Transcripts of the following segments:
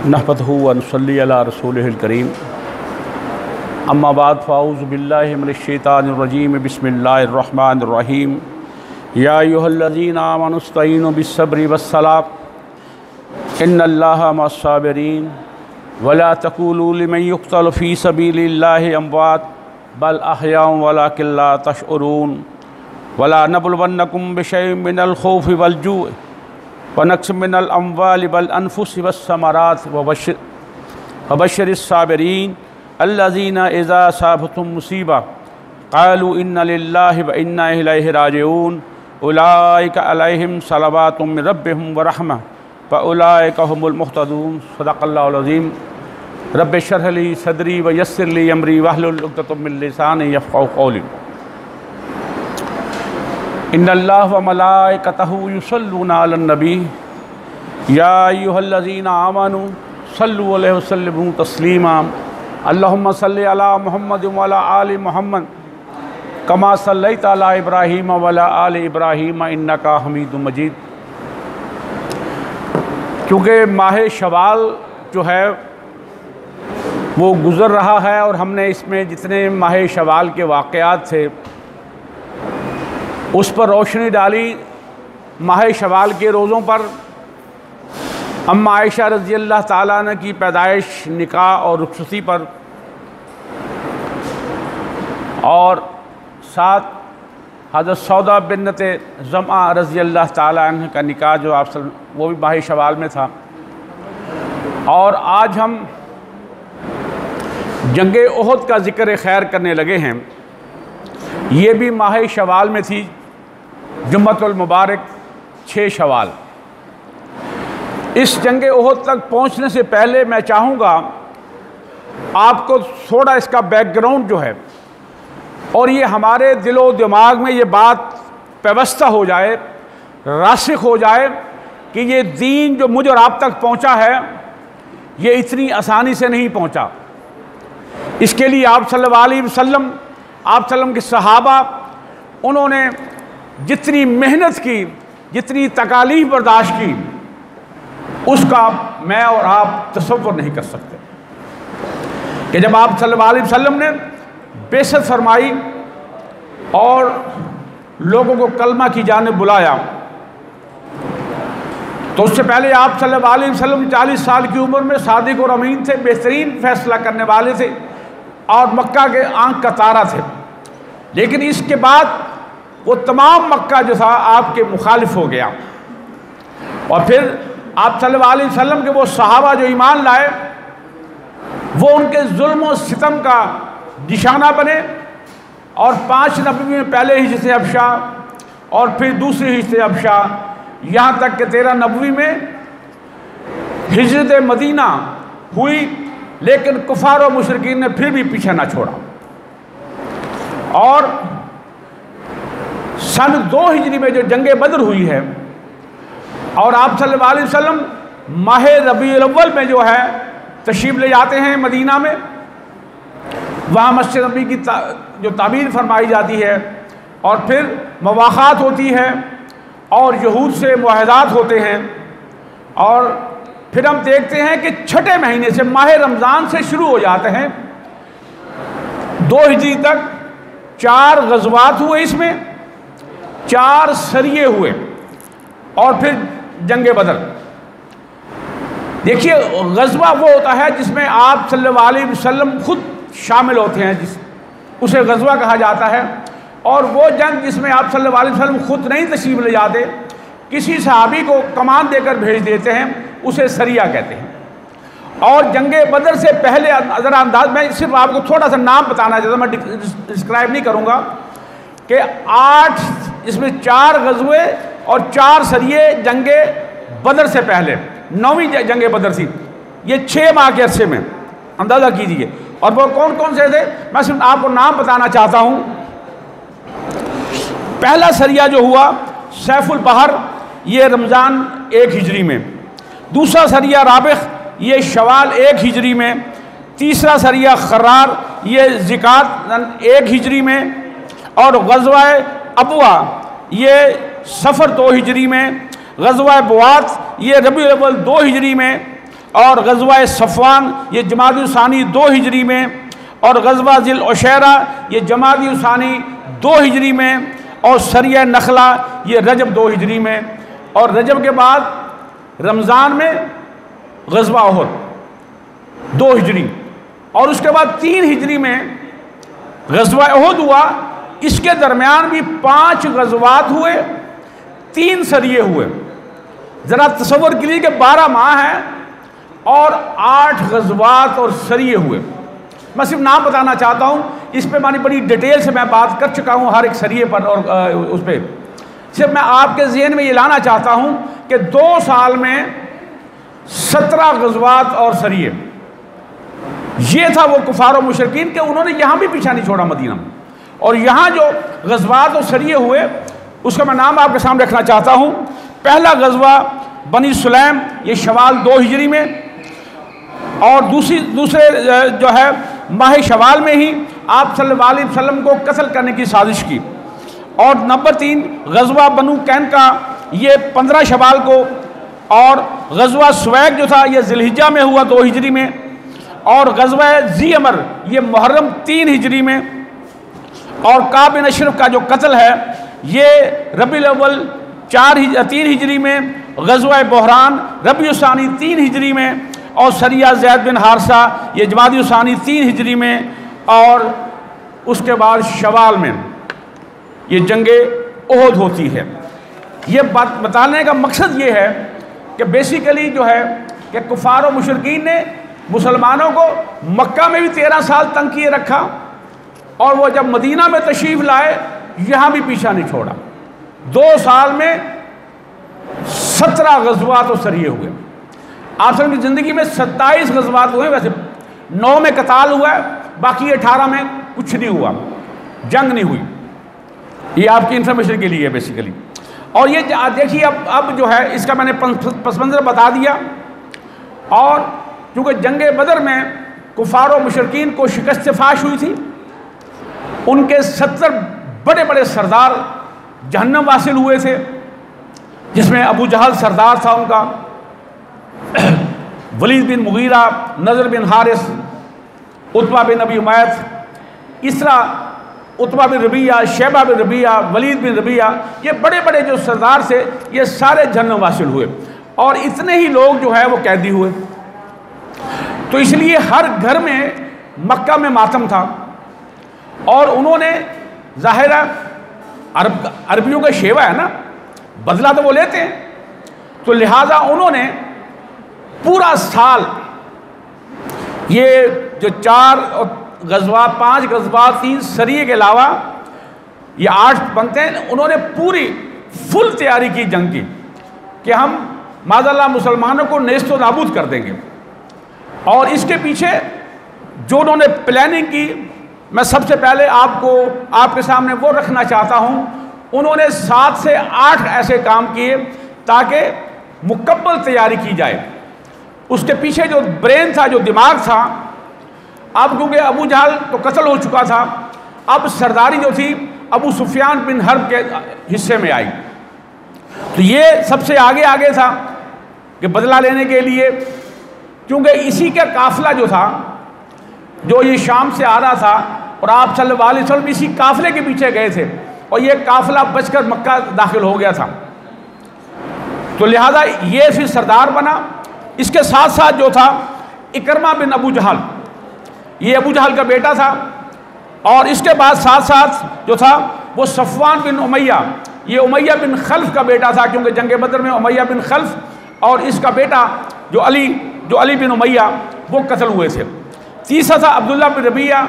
नहमदुहु व नसल्ली अला रसूलिहिल करीम। अम्मा बाद फ़ाऊज़ु बिल्लाहि मिनश शैतानिर रजीम। बिस्मिल्लाहिर रहमानिर रहीम। या अय्युहल्लज़ीना आमनु इस्तईनु बिस्सब्रि वस्सलाह इन्नल्लाहा मअस्साबिरीन वला तक़ूलू लिमन युक़्तलु फ़ी सबीलिल्लाहि अमवात बल अहयाउन वलाकिन ला तशऊरून वला नबलुवन्नकुम बिशैइन मिनल खौफ़ि वल जू'i व नक़्सिम मिनल अम्वालि वल अनफुसि वस्समरात वबश्शिरिस साबिरीन अल्लज़ीना इज़ा असाबतहुम मुसीबा क़ालू इन्ना लिल्लाहि व इन्ना इलैहि राजिऊन उलाइका अलैहिम सलवातुम मिन रब्बिहिम व रहमह व उलाइका हुमुल मुहतदून। सदक़ल्लाहुल अज़ीम। रब्बि इश्रह ली सदरी व यस्सिर ली अमरी वहलुल उक़दतम मिन लिसानी यफ़क़हू क़ौली। इन्नल्लाह व मलाइकतहू युसल्लूना अलन नबी या अय्युहल्लज़ीना आमनू सल्लु अलैहि व सल्लिमू तस्लीमा। अल्लाहुम्मा सल्लि अला मुहम्मद व अला आलि मुहम्मद कमा सल्लैता अला इब्राहीम व अला आलि इब्राहीम इन्नका हमीदुम मजीद। क्योंकि माह शवाल जो है वो गुज़र रहा है और हमने इसमें जितने माह शवाल के वाक़यात थे उस पर रोशनी डाली। माह शवाल के रोज़ों पर अम्मा आयशा रज़ी अल्लाह ताला अन्हा की पैदाइश, निकाह और रुखसती पर, और साथ हज़रत सौदा बिन्नत ज़मा रज़ी अल्लाह ताला अन्हा का निकाह जो आप वो भी माह शवाल में था। और आज हम जंगे उहद का ज़िक्र खैर करने लगे हैं। ये भी माह शवाल में थी, जुम्मतुल मुबारक 6 शवाल। इस जंगे उहद तक पहुंचने से पहले मैं चाहूँगा आपको थोड़ा इसका बैकग्राउंड जो है और ये हमारे दिलो दिमाग में ये बात पेवस्ता हो जाए, रासिख हो जाए कि ये दीन जो मुझ और आप तक पहुँचा है ये इतनी आसानी से नहीं पहुँचा। इसके लिए आप सल्लल्लाहु अलैहि वसल्लम, आप सल्लम के सहाबा, उन्होंने जितनी मेहनत की, जितनी तकालीफ बर्दाश्त की, उसका मैं और आप तसव्वुर नहीं कर सकते। कि जब आप सल्लल्लाहु अलैहि वसल्लम ने बेइज्जत फरमाई और लोगों को कलमा की जानिब बुलाया, तो उससे पहले आप सल्लल्लाहु अलैहि वसल्लम 40 साल की उम्र में सादिक और अमीन थे, बेहतरीन फैसला करने वाले थे और मक्का के आंख का तारा थे। लेकिन इसके बाद वो तमाम मक्का जो था आपके मुखालिफ हो गया। और फिर आप सल्लल्लाहु अलैहि वसल्लम के वो सहाबा जो ईमान लाए वो उनके जुल्म और सितम का निशाना बने। और 5 नबी में पहले हिजरत हबशा और फिर दूसरी हिजरत हबशा, यहाँ तक कि 13 नबवी में हिजरत मदीना हुई, लेकिन कुफार और मुशरिकीन ने फिर भी पीछे ना छोड़ा। और सन 2 हिजरी में जो जंगे बदर हुई है और आप सल्लल्लाहु अलैहि वसल्लम माह रबीउल अव्वल में जो है तशरीफ़ ले जाते हैं मदीना में, वहाँ मस्जिद नबी की जो तामीर फरमाई जाती है और फिर मवाक़ात होती है और यहूद से मुआहदात होते हैं। और फिर हम देखते हैं कि 6ठे महीने से माह रमज़ान से शुरू हो जाते हैं। 2 हिजरी तक 4 गज़वात हुए, इसमें 4 सरिये हुए और फिर जंगे बदर। देखिए, गज़वा वो होता है जिसमें आप सल्लल्लाहु अलैहि वसल्लम खुद शामिल होते हैं, उसे गज़वा कहा जाता है। और वो जंग जिसमें आप सल्लल्लाहु अलैहि वसल्लम खुद नहीं तशरीफ़ ले जाते, किसी सहाबी को कमान देकर भेज देते हैं, उसे सरिया कहते हैं। और जंगे बदर से पहले ज़रा अंदाज, मैं सिर्फ आपको थोड़ा सा नाम बताना चाहता हूँ, मैं डिस्क्राइब नहीं करूँगा, कि 8 इसमें 4 गज़वे और 4 सरिये जंगे बदर से पहले, 9वीं जंगे बदर थी। ये 6 माह के अरसे में अंदाज़ा कीजिए। और वो कौन कौन से थे, मैं सिर्फ आपको नाम बताना चाहता हूँ। पहला सरिया जो हुआ सैफुल बहर, ये रमज़ान 1 हिजरी में। दूसरा सरिया राबिख, ये शवाल 1 हिजरी में। तीसरा सरिया खर्रार, ये ज़िकात 1 हिजरी में। और ग़ज़वा अबवा, ये सफ़र 2 हिजरी में। ग़ज़वा बुआत, ये रबीउल अव्वल 2 हिजरी में। और गज़वा सफ़वान ये जमाद-उल-सानी 2 हिजरी में, और गज़वा ज़िल उशैरा ये जमाद-उल-सानी 2 हिजरी में, और सरिया नखला ये रजब 2 हिजरी में, और रजब के बाद रमज़ान में गज़वा उहद 2 हिजरी, और उसके बाद 3 हिजरी में गज़वा उहद हुआ। इसके दरमियान भी 5 गज़वात हुए, 3 सरिये हुए। ज़रा तसव्वुर कीजिए कि 12 माह हैं और 8 गज़वात और सरिये हुए। मैं सिर्फ नाम बताना चाहता हूँ, इस पे मैंने बड़ी डिटेल से मैं बात कर चुका हूँ हर एक सरिये पर, और उस पर सिर्फ मैं आपके ज़हन में ये लाना चाहता हूँ कि 2 साल में 17 गज़वात और सरिये। ये था वो कुफार और मुशरिकीन के, उन्होंने यहाँ भी पीछा नहीं छोड़ा मदीना में। और यहाँ जो गज़वात और सरिये हुए उसका मैं नाम आपके सामने रखना चाहता हूँ। पहला गज़वा बनी सुलैम ये शवाल 2 हिजरी में, और दूसरे जो है माह शवाल में ही आप सल्लल्लाहु अलैहि वसल्लम को कत्ल करने की साजिश की। और नंबर 3 गज़वा बनु कैनका ये 15 शवाल को, और गज़वा सुवैग जो था ये ज़िलहिज्जा में हुआ 2 हिजरी में, और गज़वा ज़ी अमर ये मुहर्रम 3 हिजरी में, और काब बिन अशरफ का जो कत्ल है ये रबीउल अव्वल 3 हिजरी में, गज़वा बहरान रबीउल सानी 3 हिजरी में, और सरिया ज़ैद बिन हारसा ये जमादी सानी 3 हिजरी में, और उसके बाद शवाल में ये जंगे उहद होती है। ये बात बताने का मकसद ये है कि बेसिकली जो है कि कुफार और मुशरिकीन ने मुसलमानों को मक्का में भी 13 साल तंग किए रखा, और वो जब मदीना में तशरीफ़ लाए यहाँ भी पीछा नहीं छोड़ा। 2 साल में 17 गज़वात और सरिये हुए। आप सब की ज़िंदगी में 27 गज़वात हुए, वैसे 9 में कताल हुआ है, बाकी 18 में कुछ नहीं हुआ, जंग नहीं हुई। ये आपकी इंफॉर्मेशन के लिए है बेसिकली। और ये देखिए अब जो है इसका मैंने पस मंज़र बता दिया। और क्योंकि जंग बदर में कुफार और मुशरिकीन को शिकस्त फाश हुई थी, उनके 70 बड़े बड़े सरदार जहन्नम वासिल हुए थे, जिसमें अबू जहल सरदार था उनका, वलीद बिन मुगीरा, नज़र बिन हारिस, उतबा बिन अबी उमैर, इसरा उतबा बिन रबिया, शैबा बिन रबिया, वलीद बिन रबिया, ये बड़े बड़े जो सरदार थे ये सारे जहन्नम वासिल हुए, और इतने ही लोग जो है वो कैदी हुए। तो इसलिए हर घर में मक्का में मातम था, और उन्होंने ज़ाहिर अरबियों का शेवा है ना, बदला तो वो लेते हैं, तो लिहाजा उन्होंने पूरा साल ये जो 4 गज़वा 5 गज़वा 3 सरिये के अलावा ये 8 बनते हैं, उन्होंने पूरी फुल तैयारी की जंग की कि हम माज़अल्लाह मुसलमानों को नेस्त व नाबूद कर देंगे। और इसके पीछे जो उन्होंने प्लानिंग की, मैं सबसे पहले आपके सामने वो रखना चाहता हूँ। उन्होंने 7 से 8 ऐसे काम किए ताकि मुकम्मल तैयारी की जाए। उसके पीछे जो ब्रेन था, जो दिमाग था, अब क्योंकि अबू जहल तो कत्ल हो चुका था, अब सरदारी जो थी अबू सुफियान बिन हर्ब के हिस्से में आई। तो ये सबसे आगे था कि बदला लेने के लिए, क्योंकि इसी का काफिला जो था, जो ये शाम से आ रहा था, और आप सल्लल्लाहु अलैहि वसल्लम इसी काफिले के पीछे गए थे, और ये काफिला बचकर मक्का दाखिल हो गया था। तो लिहाजा ये फिर सरदार बना। इसके साथ साथ जो था इकरमा बिन अबू जहल, ये अबू जहल का बेटा था, और इसके बाद साथ साथ जो था वो सफ़वान बिन उमैया, ये उमैया बिन खल्फ का बेटा था, क्योंकि जंग बदर में उमैया बिन खल्फ और इसका बेटा जो अली बिन उमैया वो कत्ल हुए थे। तीसरा था अब्दुल्ला बिन रबिया,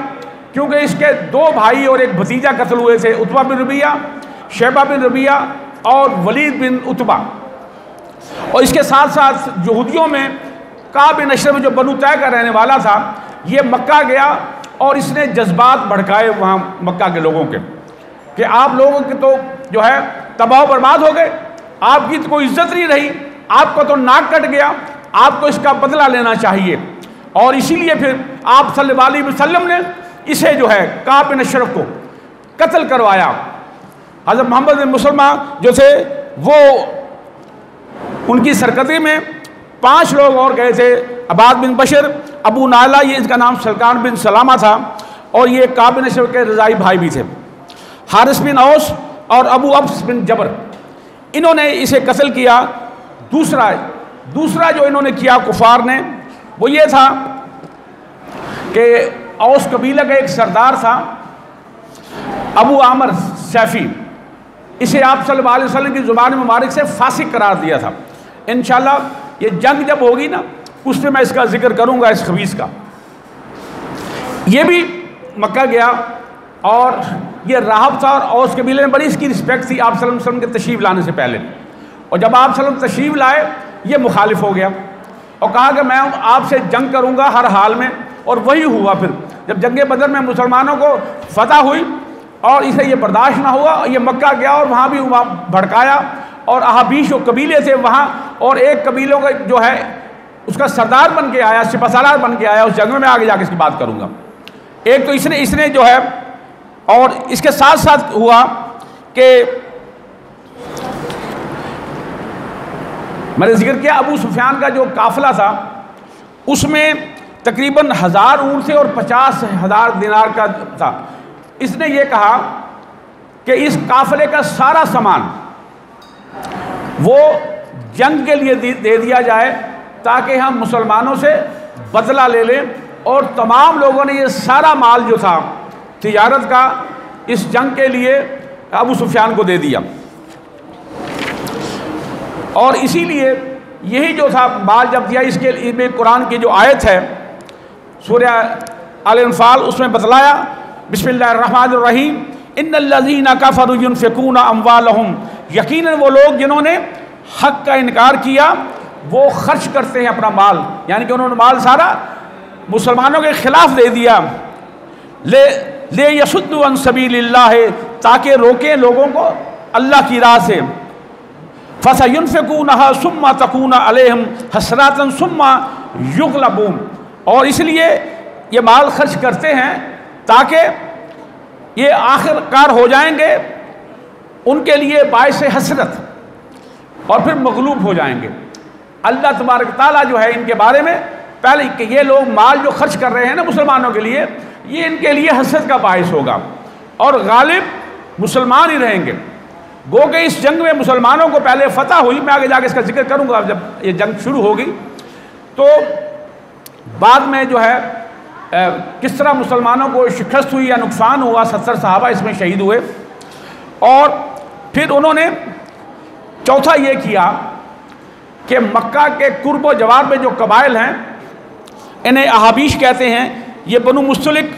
क्योंकि इसके 2 भाई और एक भतीजा कत्ल हुए थे, उतबा बिन रबिया, शैबा बिन रबिया और वलीद बिन उतबा। और इसके साथ साथ यहूदियों में काब बिन अशरफ जो बनु तय का रहने वाला था, ये मक्का गया और इसने जज्बात भड़काए वहाँ मक्का के लोगों के कि आप लोगों के तो जो है तबाह बर्बाद हो गए, आपकी तो कोई इज्जत नहीं रही, आपका तो नाक कट गया, आपको इसका बदला लेना चाहिए। और इसीलिए फिर आप सल्लल्लाहु अलैहि वसल्लम ने इसे जो है काब बिन अशरफ को कत्ल करवाया। हज़रत मोहम्मद बिन मुसलमा जो थे वो उनकी सरकते में 5 लोग और गए थे, अबाद बिन बशर, अबू नाला, ये इसका नाम सलकान बिन सलामा था, और ये काब बिन अशरफ के रज़ाई भाई भी थे, हारिस बिन औस और अबू अब्स बिन जबर, इन्होंने इसे कत्ल किया। दूसरा जो इन्होंने किया कुफार ने, वो ये था कि औस कबीला का एक सरदार था अबू आमर सैफ़ी, इसे आप सल्लल्लाहु अलैहि वसल्लम की ज़ुबान मुबारक से फासिक करार दिया था। इंशाअल्लाह ये जंग जब होगी ना, उसमें मैं इसका जिक्र करूँगा, इस खबीस का। ये भी मक्का गया और ये राहब था, और औस कबीले में बड़ी इसकी रिस्पेक्ट थी आप सल्लल्लाहु अलैहि वसल्लम के तशरीफ़ लाने से पहले। और जब आप सल्लल्लाहु अलैहि वसल्लम तशरीफ़ लाए, ये मुखालिफ हो गया और कहा कि मैं आपसे जंग करूँगा हर हाल में। और वही हुआ। फिर जब जंग बदर में मुसलमानों को फतह हुई और इसे ये बर्दाश्त ना हुआ, ये मक्का गया और वहाँ भी भड़काया, और अहाबीश जो कबीले थे वहाँ, और एक कबीलों का जो है उसका सरदार बन के आया, सिपहसालार बन के आया उस जंग में। आगे जाके इसकी बात करूँगा। एक तो इसने जो है, और इसके साथ साथ हुआ कि मैंने जिक्र किया अबू सुफियान का जो काफिला था, उसमें तकरीबन 1000 ऊँट थे और 50,000 दिनार का था। इसने ये कहा कि इस काफिले का सारा सामान वो जंग के लिए दे दिया जाए, ताकि हम मुसलमानों से बदला ले लें। और तमाम लोगों ने ये सारा माल जो था तिजारत का, इस जंग के लिए अबू सुफियान को दे दिया। और इसीलिए यही जो था माल जब दिया, इसके लिए कुरान की जो आयत है सूरह अल-अनफाल, उसमें बतलाया बिस्मिल्लाहिर्रहमानिर्रहीम, इन्नल्लज़ीना कफ़रू युनफ़िक़ूना अम्वालहुम, यकीनन वो लोग जिन्होंने हक़ का इनकार किया वो खर्च करते हैं अपना माल, यानी कि उन्होंने माल सारा मुसलमानों के खिलाफ दे दिया। ले यसुद्दू अन सबीलिल्लाह, ताकि रोकें लोगों को अल्लाह की राह से। फसयुनफ़िक़ूनहा सुम्मा तकून अलैहिम हसरातन सुम्मा युग़लबून, और इसलिए ये माल खर्च करते हैं ताकि ये आखिरकार हो जाएंगे उनके लिए बाइस हसरत, और फिर मगलूब हो जाएंगे। अल्लाह तबारक ताला जो है इनके बारे में पहले कि ये लोग माल जो खर्च कर रहे हैं ना मुसलमानों के लिए, ये इनके लिए हसरत का बाइस होगा और गालिब मुसलमान ही रहेंगे। गो के इस जंग में मुसलमानों को पहले फतह हुई, मैं आगे जाके इसका जिक्र करूँगा जब ये जंग शुरू होगी। तो बाद में जो है किस तरह मुसलमानों को शिकस्त हुई या नुकसान हुआ, 70 सहाबा इसमें शहीद हुए। और फिर उन्होंने चौथा ये किया कि मक्का के कुर्ब व जवार में जो कबाइल हैं, इन्हें अहाबीश कहते हैं, ये बनु मुस्तलिक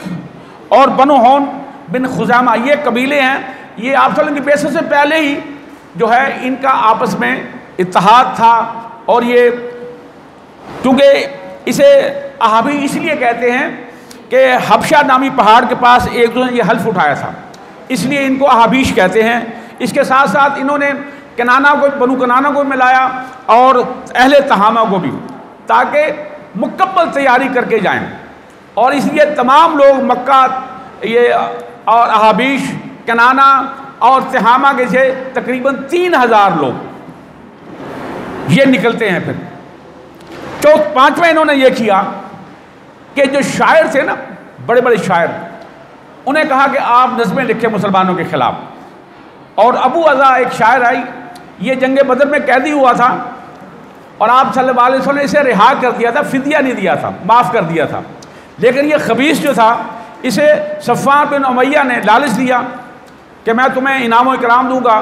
और बनु हौन बिन खुजामा ये कबीले हैं। ये आप सल्लल्लाहु अलैहि वसल्लम की बेइज्जत से पहले ही जो है इनका आपस में इत्तेहाद था। और ये क्योंकि इसे अहाबी इसलिए कहते हैं कि हबशा नामी पहाड़ के पास एक दूसरे ने ये हल्फ उठाया था, इसलिए इनको अहाबीश कहते हैं। इसके साथ साथ इन्होंने कनाना को, बनु कनाना को मिलाया और अहले तहामा को भी, ताकि मुकम्मल तैयारी करके जाएं। और इसलिए तमाम लोग मक्का ये और अहाबीश, कनाना और तहामा के से तकरीबन 3000 लोग ये निकलते हैं। फिर पांचवें इन्होंने ये किया कि जो शायर थे ना, बड़े बड़े शायर, उन्हें कहा कि आप नज़में लिखे मुसलमानों के ख़िलाफ़। और अबू अज़ा एक शायर आई, ये जंग बदर में कैदी हुआ था और आप सल्लल्लाहु अलैहि वसल्लम ने इसे रिहा कर दिया था, फिदिया नहीं दिया था, माफ़ कर दिया था। लेकिन ये खबीस जो था, इसे सफ़वान बिन उमैया ने लालच दिया कि मैं तुम्हें इनाम व इकराम दूंगा,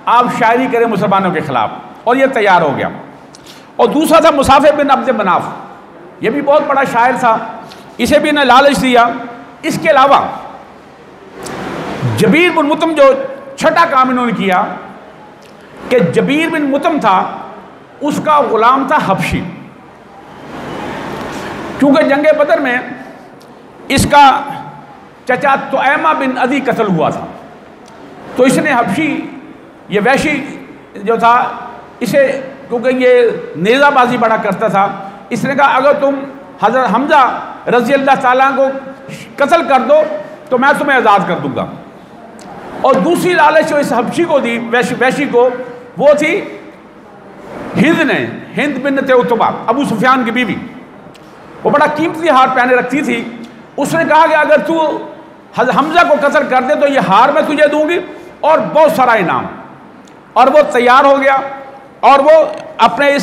आप शायरी करें मुसलमानों के ख़िलाफ़, और ये तैयार हो गया। और दूसरा था मुसाफिर बिन अब्द मनाफ, ये भी बहुत बड़ा शायर था, इसे भी ने लालच दिया। इसके अलावा जबीर बिन मुतम, जो छठा काम इन्होंने किया कि जबीर बिन मुतम था, उसका गुलाम था हबशी। क्योंकि जंग बदर में इसका चचा तुऐमा बिन अदी कत्ल हुआ था, तो इसने हबशी, ये वैशी जो था, इसे क्योंकि ये नेज़ाबाजी बड़ा करता था, इसने कहा अगर तुम हज़रत हमजा रज़ी अल्लाह ताला को कत्ल कर दो तो मैं तुम्हें आज़ाद कर दूंगा। और दूसरी लालच जो इस हबशी को दी, वैशी को, वो थी हिंद ने, हिंद बिन्नत उतबा, अबू सुफियान की बीवी, वो बड़ा कीमती हार पहने रखती थी। उसने कहा कि अगर तू हमजा को कत्ल कर दे तो ये हार मैं तुझे दूंगी और बहुत सारा इनाम। और वो तैयार हो गया और वो अपने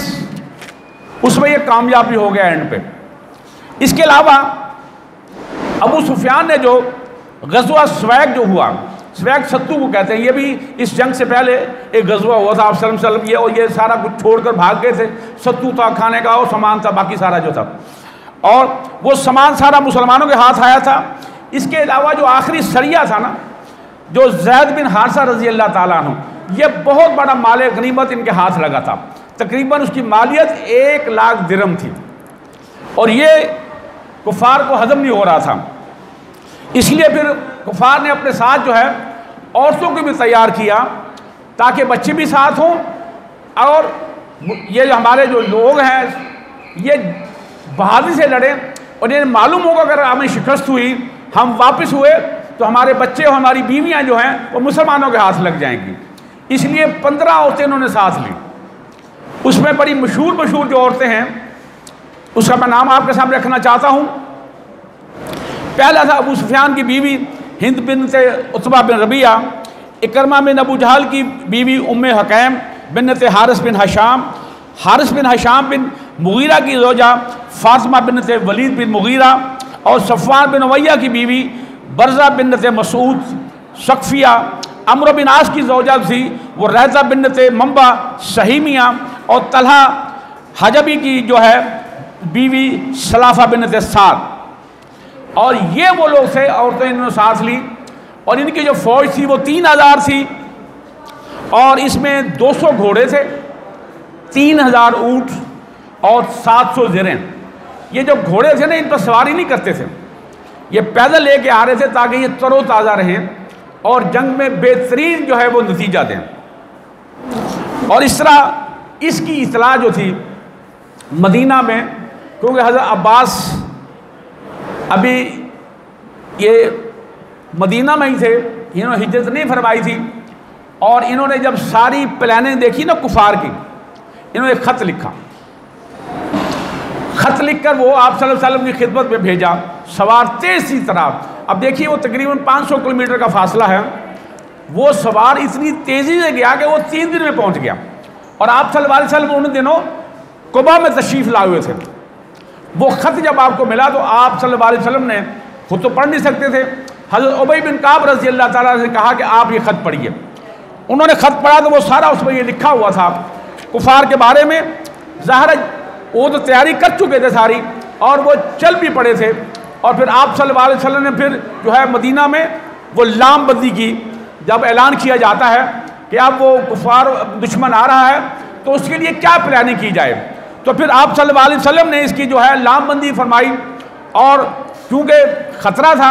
उसमें ये कामयाबी हो गया एंड पे। इसके अलावा अबू सुफियान ने जो गज़वा स्वैग जो हुआ, स्वैग सत्तू को कहते हैं, ये भी इस जंग से पहले एक गज़वा हुआ था। आप सल्लम ये और ये सारा कुछ छोड़कर भाग गए थे। सत्तू था खाने का और सामान था, बाकी सारा जो था, और वो सामान सारा मुसलमानों के हाथ आया था। इसके अलावा जो आखिरी सरिया था ना, जो ज़ैद बिन हारिसा रज़ी अल्लाह ताला अन्हु, ये बहुत बड़ा माल गनीमत इनके हाथ लगा था। तकरीबन उसकी मालियत 1 लाख दिरहम थी और ये कुफार को हजम नहीं हो रहा था। इसलिए फिर कुफार ने अपने साथ जो है औरतों को भी तैयार किया ताकि बच्चे भी साथ हों, और ये जो हमारे जो लोग हैं ये बहादुरी से लड़ें, और इन्हें मालूम होगा अगर हमें शिकस्त हुई, हम वापस हुए तो हमारे बच्चे और हमारी बीवियां जो हैं वो मुसलमानों के हाथ लग जाएंगी। इसलिए 15 औरतें उन्होंने साथ ली। उसमें बड़ी मशहूर जो औरतें हैं उसका मैं नाम आपके सामने रखना चाहता हूँ। पहला था अबू सुफियान की बीवी हिंद बिन्नत उतबा बिन रबिया, इकरमा बिन अबू जहल की बीवी उम्मे हकैम बिन्नत हारिस बिन हशाम, हारिस बिन हशाम बिन मुगीरा की ज़ौजा फातिमा बिन्नत वलीद बिन मुगीरा, और सफ़वान बिन उमैया की बीवी बरज़ा बिन्नत मसूद सकफिया, अम्र बिन आस की ज़ौजा थी वो रैज़ा बिन्नत मंबा सहीमिया, और तलहा हजबी की जो है बीवी सलाफा बिन्नत साद। और ये वो लोग थे, औरतें इन्होंने साथ ली, और इनकी जो फौज थी वो 3000 थी, और इसमें 200 घोड़े थे, 3000 ऊँट और 700 ज़रें। ये जो घोड़े थे ना, इन पर सवारी नहीं करते थे, ये पैदल लेके आ रहे थे ताकि ये तरोताज़ा रहें और जंग में बेहतरीन जो है वो नतीजा दें। और इस तरह इसकी इतला जो थी मदीना में, क्योंकि हज़रत अब्बास अभी ये मदीना में ही थे, इन्होंने हिजरत नहीं फरमाई थी, और इन्होंने जब सारी प्लानिंग देखी ना कुफार की, इन्होंने खत लिखा। खत लिखकर वो आप सल्लल्लाहु अलैहि वसल्लम की खिदमत में भेजा, सवार तेज सी तरह। अब देखिए वो तकरीबन 500 किलोमीटर का फासला है, वो सवार इतनी तेज़ी से गया कि वो 3 दिन में पहुंच गया। और आप सल्लल्लाहु अलैहि वसल्लम उन दिनों कुबा में तशरीफ़ लाए हुए थे। वो ख़त जब आपको मिला तो आप सल्लल्लाहु अलैहि वसल्लम ने खुद तो पढ़ नहीं सकते थे, हज़रत उबई बिन काब रज़ी अल्लाह ताला से कहा कि आप ये ख़त पढ़िए। उन्होंने ख़त पढ़ा तो वो सारा उसमें ये लिखा हुआ था कुफार के बारे में। ज़ाहिर वो तो तैयारी कर चुके थे सारी, और वो चल भी पड़े थे। और फिर आप सल्लल्लाहु अलैहि वसल्लम ने फिर जो है मदीना में वो लामबंदी की। जब ऐलान किया जाता है कि अब वो कुफार दुश्मन आ रहा है तो उसके लिए क्या प्लानिंग की जाए, तो फिर आप सल्लल्लाहु अलैहि वसल्लम ने इसकी जो है लामबंदी फरमाई। और क्योंकि ख़तरा था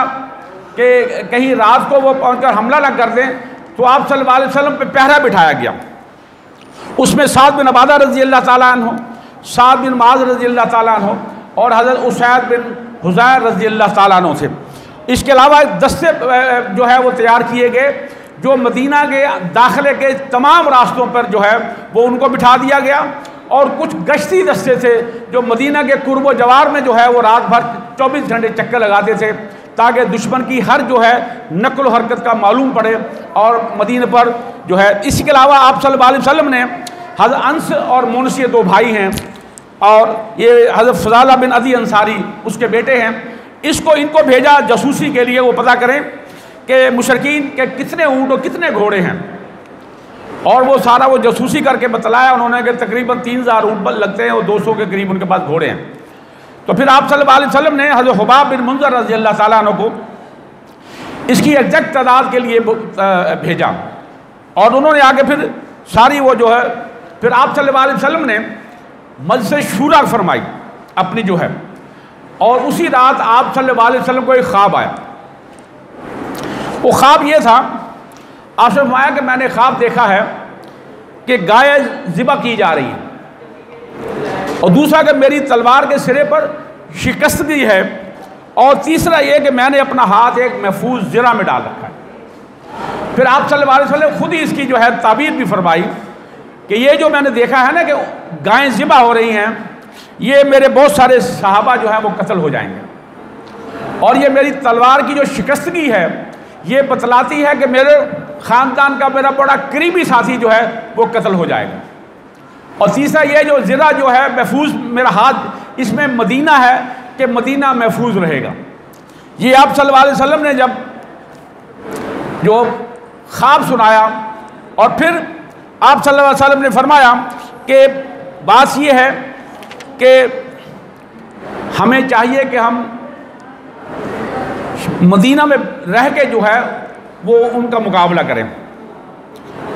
कि कहीं रात को वो पहुंचकर हमला न कर दें, तो आप सल्लल्लाहु अलैहि वसल्लम पे पहरा बिठाया गया। उसमें साद बिन अबादा रज़ी अल्लाह ताला अन्हु, साद बिन माज रज़ी अल्लाह ताला अन्हु, और हज़रत उसैद बिन हुज़ैर रज़ी अल्लाह ताला अन्हु थे। इसके अलावा दस्ते जो है वो तैयार किए गए, जो मदीना के दाखिले के तमाम रास्तों पर जो है वो उनको बिठा दिया गया। और कुछ गश्ती दस्ते थे जो मदीना के कुर्ब जवार में जो है वो रात भर 24 घंटे चक्कर लगाते थे, ताकि दुश्मन की हर जो है नक्ल हरकत का मालूम पड़े और मदीने पर जो है। इसके अलावा आप सल्लल्लाहु अलैहि वसल्लम ने हज़रत अंस और मुनसी 2 भाई हैं, और ये हज़रत फज़ाला बिन अदी अंसारी उसके बेटे हैं, इनको भेजा जासूसी के लिए वो पता करें कि मुशरकीन के कितने ऊँट और कितने घोड़े हैं। और वो सारा वो जासूसी करके बतलाया उन्होंने कि तकरीबन 3000 ऊँट लगते हैं और 200 के करीब उनके पास घोड़े हैं। तो फिर आप सल्लल्लाहु अलैहि वसल्लम ने हज़रत हुबाब बिन मुंज़र रज़ी अल्लाह ताला अन्हु को इसकी एग्जैक्ट तादाद के लिए भेजा, और उन्होंने आगे फिर सारी वो जो है, फिर आप सल्लल्लाहु अलैहि वसल्लम ने मजलिस शूरा फरमाई अपनी जो है। और उसी रात आप सल्लल्लाहु अलैहि वसल्लम को एक ख्वाब आया। वो ख्वाब ये था, आपसे फरमाया कि मैंने ख्वाब देखा है कि गाय ज़िबा की जा रही है, और दूसरा कि मेरी तलवार के सिरे पर शिकस्तगी है, और तीसरा ये कि मैंने अपना हाथ एक महफूज ज़रा में डाल रखा है। फिर आप सल्लल्लाहु अलैहि वसल्लम खुद ही इसकी जो है ताबीर भी फरमाई कि ये जो मैंने देखा है ना कि गायें ज़िबा हो रही हैं, ये मेरे बहुत सारे सहाबा जो हैं वो कत्ल हो जाएंगे, और ये मेरी तलवार की जो शिकस्तगी है ये बतलाती है कि मेरे ख़ानदान का मेरा बड़ा करीबी साथी जो है वो कत्ल हो जाएगा। और तीसरा ये जो ज़िरा जो है महफूज, मेरा हाथ इसमें मदीना है कि मदीना महफूज रहेगा। ये आप सल्लल्लाहु अलैहि वसल्लम ने जब जो ख्वाब सुनाया, और फिर आप सल्लल्लाहु अलैहि वसल्लम ने फरमाया कि बात ये है कि हमें चाहिए कि हम मदीना में रह के जो है वो उनका मुकाबला करें।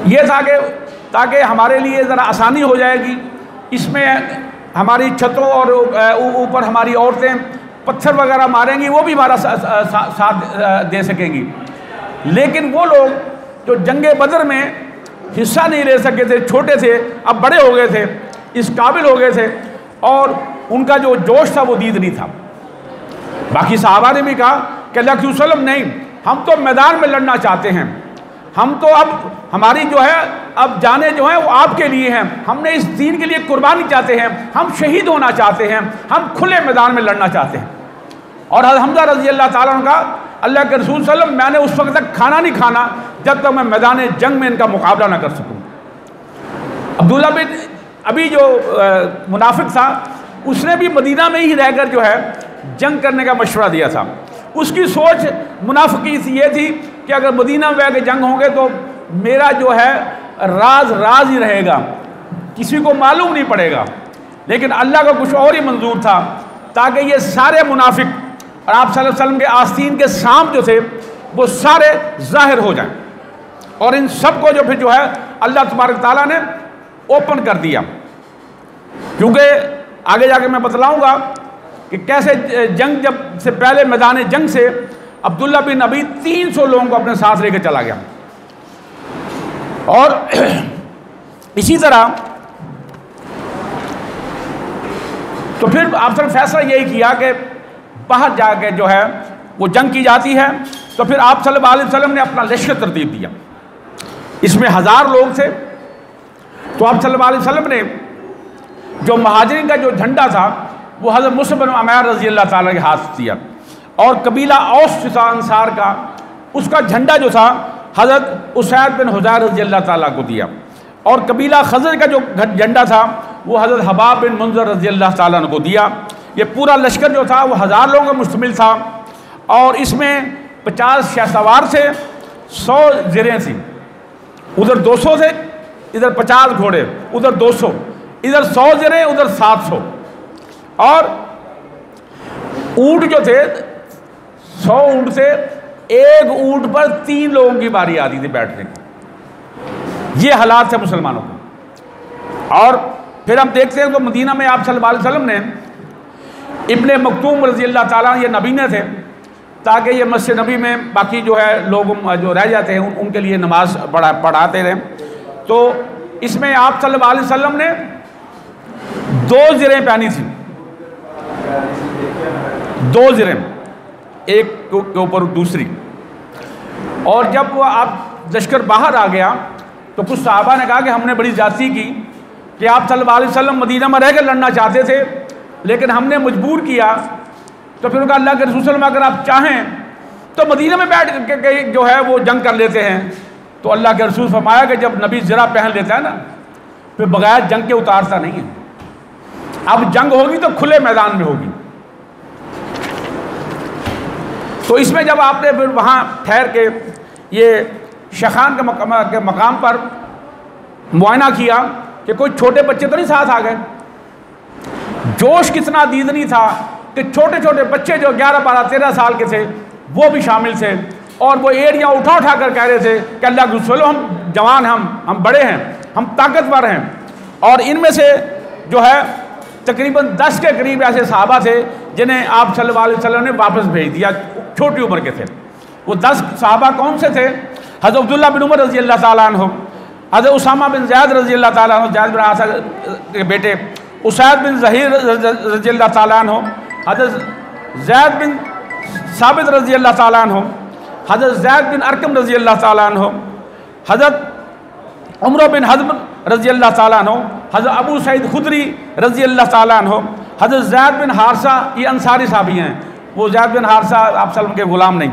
ये था कि ताकि हमारे लिए ज़रा आसानी हो जाएगी, इसमें हमारी छतों और ऊपर हमारी औरतें पत्थर वगैरह मारेंगी, वो भी हमारा साथ दे सकेंगी। लेकिन वो लोग जो जंगे बदर में हिस्सा नहीं ले सके थे, छोटे थे, अब बड़े हो गए थे, इस काबिल हो गए थे, और उनका जो जोश था वो दीद नहीं था। बाकी सहाबा ने भी कहा कि अल्लाह के रसूल नहीं, हम तो मैदान में लड़ना चाहते हैं, हम तो अब हमारी जो है अब जाने जो है वो आपके लिए हैं, हमने इस दीन के लिए कुर्बानी चाहते हैं, हम शहीद होना चाहते हैं, हम खुले मैदान में लड़ना चाहते हैं। और हमजा रज़ी अल्लाह ताला का अल्लाह के रसूल सल्लल्लाहु अलैहि वसल्लम मैंने उस वक्त तक खाना नहीं खाना जब तक मैं मैदान जंग में इनका मुकाबला ना कर सकूँ। अब्दुल्ला बिन अभी जो मुनाफिक था उसने भी मदीना में ही रहकर जो है जंग करने का मशवरा दिया था। उसकी सोच मुनाफिकी ये थी कि अगर मदीना में आके जंग होंगे तो मेरा जो है राज ही रहेगा, किसी को मालूम नहीं पड़ेगा। लेकिन अल्लाह का कुछ और ही मंजूर था, ताकि ये सारे मुनाफिक और आप सल्लल्लाहु अलैहि वसल्लम के आस्तीन के साम जो थे वो सारे जाहिर हो जाएं, और इन सब को जो फिर जो है अल्लाह तबारक ताला ने ओपन कर दिया। क्योंकि आगे जाके मैं बतलाऊंगा कि कैसे जंग जब से पहले मैदान जंग से अब्दुल्ला बिन अबी 300 लोगों को अपने साथ लेकर चला गया। और इसी तरह तो फिर आपने फैसला यही किया कि बाहर जाके जो है वो जंग की जाती है। तो फिर आप सल्लल्लाहु अलैहि वसल्लम ने अपना लश्कर तरतीब दिया, इसमें 1000 लोग थे। तो आप सल्लल्लाहु अलैहि वसल्लम ने जो महाजिरीन का जो झंडा था वो हज़रत मुसअब बिन उमैर रज़ी अल्लाह ताला के हाथ दिया, और कबीला औस था अंसार का, उसका झंडा जो था हज़रत उसैद बिन हुज़ैर रज़ी अल्लाह ताला को दिया, और कबीला खज़र का जो झंडा था वो हज़रत हबाब बिन मुंज़र रज़ी अल्लाह ताला को दिया। ये पूरा लश्कर जो था वो 1000 लोगों का मुश्तमिल था, और इसमें 50 शहसवार थे, 100 ज़िरें थी, उधर 200 थे, इधर 50 घोड़े, उधर 200, इधर 100 ज़िरें, उधर 700, और ऊँट जो थे 100 ऊँट थे, एक ऊँट पर 3 लोगों की बारी आती थी बैठने की। ये हालात थे मुसलमानों को। और फिर हम देखते हैं तो मदीना में आप सल्लल्लाहु अलैहि वसल्लम ने इब्ने मक्तूम रज़ी अल्लाह ताला, ये नबीने थे, ताकि ये मस्जिद नबी में बाकी जो है लोग जो रह जाते हैं उनके लिए नमाज पढ़ाते रहे। तो इसमें आप सल्लल्लाहु अलैहि वसल्लम ने 2 ज़िरें पहनी थी, 2 ज़िरें एक के ऊपर दूसरी। और जब वो आप लश्कर बाहर आ गया तो कुछ सहाबा ने कहा कि हमने बड़ी ज़्यादती की कि आप सल्लल्लाहु अलैहि वसल्लम मदीना में रहकर लड़ना चाहते थे, लेकिन हमने मजबूर किया। तो फिर उनका अल्लाह के रसूल सल्लल्लाहु अलैहि वसल्लम अगर आप चाहें तो मदीना में बैठ के जो है वो जंग कर लेते हैं। तो अल्लाह के रसूल फरमाया कि जब नबी ज़रा पहन लेता है ना फिर बगैर जंग के उतारता नहीं है, अब जंग होगी तो खुले मैदान में होगी। तो इसमें जब आपने फिर वहाँ ठहर के ये शेखान के मकाम पर मुआयना किया कि कोई छोटे बच्चे तो नहीं साथ आ गए। जोश कितना दीदनी था कि छोटे छोटे बच्चे जो 11, 12, 13 साल के थे वो भी शामिल थे, और वो एड़ियाँ उठा उठा कर कह रहे थे कि अल्लाह के रसूल हम जवान, हम बड़े हैं, हम ताकतवर हैं। और इनमें से जो है तकरीबन 10 के करीब ऐसे सहाबा थे जिन्हें आप सल्लल्लाहु अलैहि वसल्लम ने वापस भेज दिया, छोटी उम्र के थे। वो 10 सहाबा कौन से थे? हज़रत अब्दुल्ला बिन उमर रज़ी अल्लाह ताला अन्हु, हज़रत उसामा बिन ज़ैद रज़ी अल्लाह ताला अन्हु, ज़ैद बिन आसा के बेटे, उसैद बिन ज़हीर रज़ी अल्लाह ताला अन्हु, हज़रत ज़ैद बिन साबित रज़ी अल्लाह ताला अन्हु, हज़रत ज़ैद बिन अरकम रज़ी अल्लाह ताला अन्हु, हज़रत उमर बिन हज़म रज़ी अल्लाह ताला अन्हु, हज़रत अबू सईद खुदरी रज़ी अल्लाह ताला अन्हु, हज़रत ज़ैद बिन हारिसा, ये अंसारी साहबी हैं, वो ज़ैद बिन हारिसा आप सल्लम के ग़ुलाम नहीं,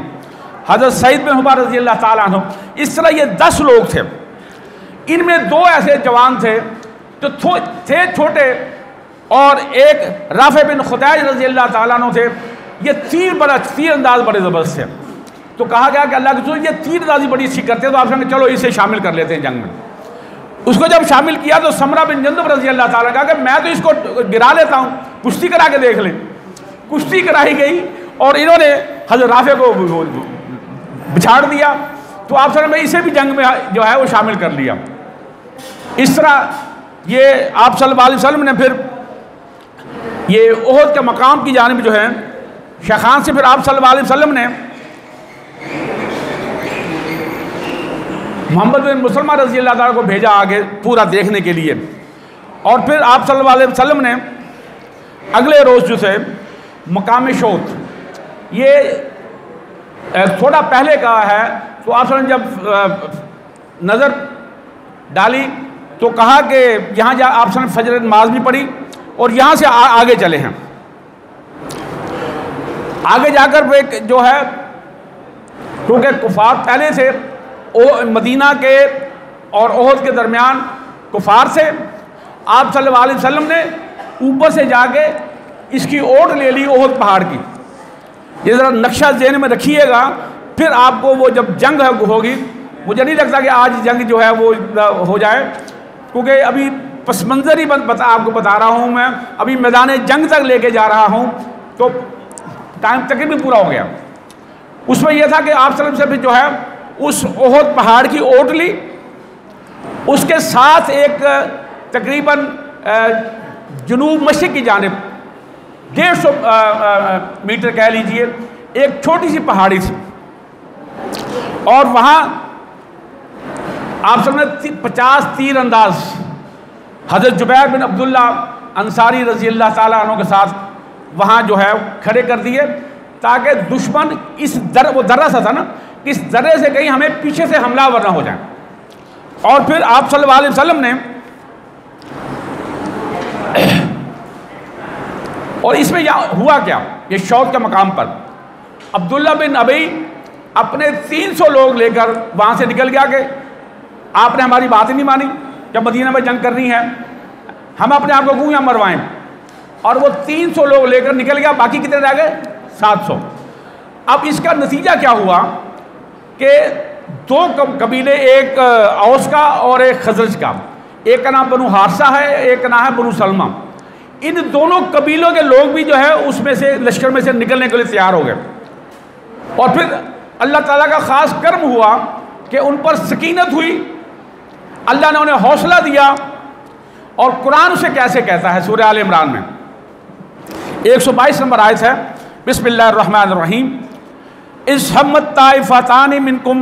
हज़रत सईद बिन हुबैर रज़ी अल्लाह ताला अन्हु। इस तरह ये 10 लोग थे। इनमें 2 ऐसे जवान थे जो थे छोटे, और एक राफ़े बिन खुदैज रज़ी अल्लाह ताला अन्हु थे। ये तीर अंदाज बड़े ज़बरदस्त थे। तो कहा गया कि अल्लाह के रसूल ये तीर अंदाजी बड़ी अच्छी करते हैं, तो आप संग चलो इसे शामिल कर लेते हैं जंग में। उसको जब शामिल किया तो समरा बिन जंदब रज़ी अल्लाह ताला कहा कि मैं तो इसको गिरा लेता हूँ, कुश्ती करा के देख लें। कुश्ती कराई गई और इन्होंने हज़रत राफ़े को बिछाड़ दिया, तो आप सल्लम ने इसे भी जंग में जो है वो शामिल कर लिया। इस तरह ये आप सल्लल्लाहु अलैहि वसल्लम ने फिर ये ओहद के मकाम की जानिब जो है शेखान से फिर आप सल्लल्लाहु अलैहि वसल्लम ने मोहम्मद बिन मुसलमा रज़ी अल्लाह ताला को भेजा आगे पूरा देखने के लिए। और फिर आप सल्लल्लाहु अलैहि वसल्लम ने अगले रोज़ जो है मकाम शौत, ये थोड़ा पहले का है, तो आप सल्लल्लाहु अलैहि वसल्लम जब नज़र डाली तो कहा कि यहाँ जा आप सल्लल्लाहु अलैहि वसल्लम फजर नमाज भी पढ़ी और यहाँ से आगे चले हैं। आगे जाकर वे जो है, क्योंकि कुफार पहले से मदीना के और ओहद के दरमियान कुफार से, आप सल्लल्लाहु अलैहि वसल्लम ने ऊपर से जाके इसकी ओट ले ली ओहद पहाड़ की। ये ज़रा नक्शा ज़हन में रखिएगा, फिर आपको वो जब जंग होगी, मुझे नहीं लगता कि आज जंग जो है वो हो जाए, क्योंकि अभी पस मंज़र ही आपको बता रहा हूँ मैं, अभी मैदान जंग तक लेके जा रहा हूँ, तो टाइम तकरीबन पूरा हो गया। उसमें यह था कि आप सल्लल्लाहु अलैहि वसल्लम जो है उस ओहद पहाड़ की ओट ली, उसके साथ एक तकरीबन जनूब मशरिक़ की जानिब 150 मीटर कह लीजिए एक छोटी सी पहाड़ी थी, और वहाँ आप सबने 50 तीर अंदाज हज़रत जुबैर बिन अब्दुल्ला अंसारी रज़ी अल्लाह ताला अन्हु के साथ वहाँ जो है खड़े कर दिए, ताकि दुश्मन इस वो दर्रा सा था ना, इस दर्रे से कहीं हमें पीछे से हमलावर ना हो जाए। और फिर आप सल्लल्लाहु अलैहि वसल्लम ने, और इसमें हुआ क्या, ये शौत के मकाम पर अब्दुल्ला बिन अबई अपने 300 लोग लेकर वहाँ से निकल गया कि आपने हमारी बात ही नहीं मानी, जब मदीना में जंग करनी है हम अपने आप को क्यों यहाँ मरवाएं। और वो 300 लोग लेकर निकल गया, बाकी कितने रह गए 700। अब इसका नतीजा क्या हुआ कि 2 कबीले, एक औस का और एक खजरज का, एक का नाम बनु हारसा है, एक का नाम है बनु सलमा। इन दोनों कबीलों के लोग भी जो है उसमें से लश्कर में से निकलने के लिए तैयार हो गए। और फिर अल्लाह ताला का ख़ास कर्म हुआ कि उन पर सकीनत हुई, अल्लाह ने उन्हें हौसला दिया। और कुरान उसे कैसे कहता है, सूरह आल इमरान में 122 नंबर आयत है, बिस्मिल्लाहिर्रहमानिर्रहीम, इस हम्मत ताइफतानि मिनकुम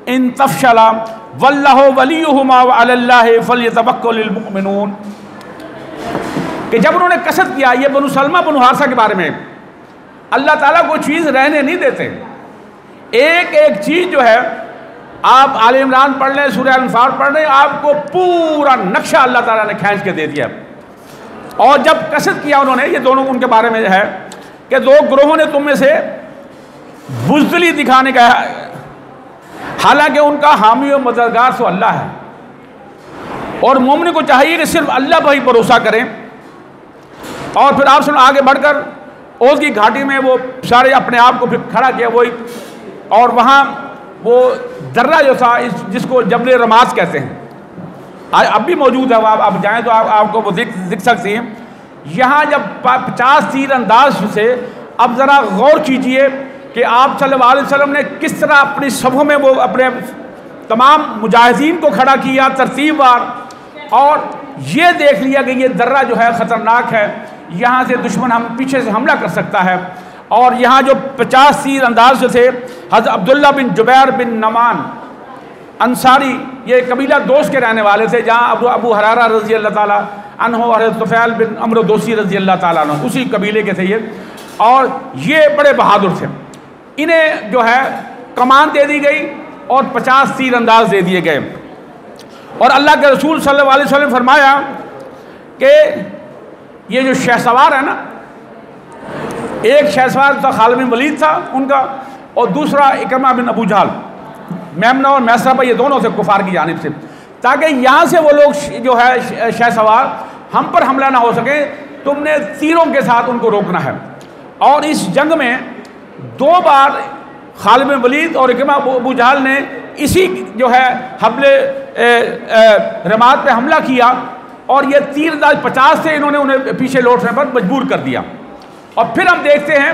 इन तफशला वल्लाहु वलियुहुमा व अलल्लाहि फल्यतवक्कलिल मुमिनून। कि जब उन्होंने कसद किया, ये बनु सलमा बनु हारसा के बारे में, अल्लाह ताला कोई चीज़ रहने नहीं देते। एक एक चीज़ जो है, आप आल इमरान पढ़ लें, सूरह अनफाल पढ़ लें, आपको पूरा नक्शा अल्लाह ताला ने खींच के दे दिया। और जब कसद किया उन्होंने, ये दोनों उनके बारे में है कि 2 ग्रोहों ने तुम में से बुज़दिली दिखाने का, हालांकि उनका हामी और मददगार तो अल्लाह है, और मोमिन को चाहिए कि सिर्फ अल्लाह पर ही भरोसा करें। और फिर आप सुन आगे बढ़कर ओहद की घाटी में वो सारे अपने आप को फिर खड़ा किया वही, और वहाँ वो दर्रा जो था जिसको जबल रमास कहते हैं, आज अब भी मौजूद है, आप जाएँ तो आपको वो दिख सकती हैं। यहाँ जब 50 तीर अंदाज से, अब ज़रा गौर कीजिए कि आप सल्लल्लाहु अलैहि वसल्लम ने किस तरह अपनी सभों में वो अपने तमाम मुजाहिदीन को खड़ा किया तरतीबवार, और ये देख लिया कि ये दर्रा जो है ख़तरनाक है, यहाँ से दुश्मन हम पीछे से हमला कर सकता है। और यहाँ जो 50 तीर अंदाज जो थे, हज़रत अब्दुल्ला बिन जुबैर बिन नमान अंसारी, ये कबीला दोस्त के रहने वाले थे, जहाँ अबू हरारा रज़ी अल्लाह ताला अन्हु और तुफ़ैल बिन अम्र दोसी रज़ी अल्लाह ताला अन्हु उसी कबीले के थे ये, और ये बड़े बहादुर थे। इन्हें जो है कमान दे दी गई और 50 तीर अंदाज दे दिए गए। और अल्लाह के रसूल सल्लल्लाहु अलैहि वसल्लम ने फरमाया कि ये जो शहसवार है ना, एक शहसवार था खालिद बिन वलीद था उनका, और दूसरा इकरमा बिन अबू जहल, मेमना और मैसरा पर, ये दोनों थे कुफार की जानिब से, ताकि यहाँ से वो लोग जो है शहसवार हम पर हमला ना हो सके, तुमने तीरों के साथ उनको रोकना है। और इस जंग में 2 बार खालिद बिन वलीद और इकरमा अबू जहल ने इसी जो है हमले रमात पे हमला किया, और ये तीरंदाज 50 थे, इन्होंने उन्हें पीछे लौटने पर मजबूर कर दिया। और फिर हम देखते हैं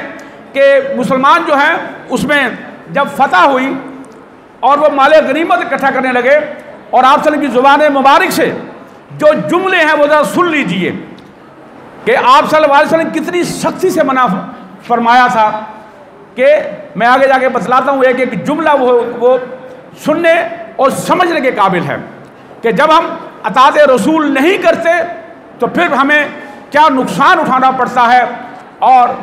कि मुसलमान जो हैं उसमें जब फतह हुई और वो माले गनीमत इकट्ठा करने लगे, और आप सल्लल्लाहु अलैहि वसल्लम की ज़ुबान मुबारक से जो जुमले हैं वो ज़रा सुन लीजिए कि आप सल्लल्लाहु अलैहि वसल्लम कितनी सख्ती से मना फरमाया था, कि मैं आगे जाके बतलाता हूँ। एक एक जुमला वो सुनने और समझने के काबिल है कि जब हम अताअत रसूल नहीं करते तो फिर हमें क्या नुकसान उठाना पड़ता है। और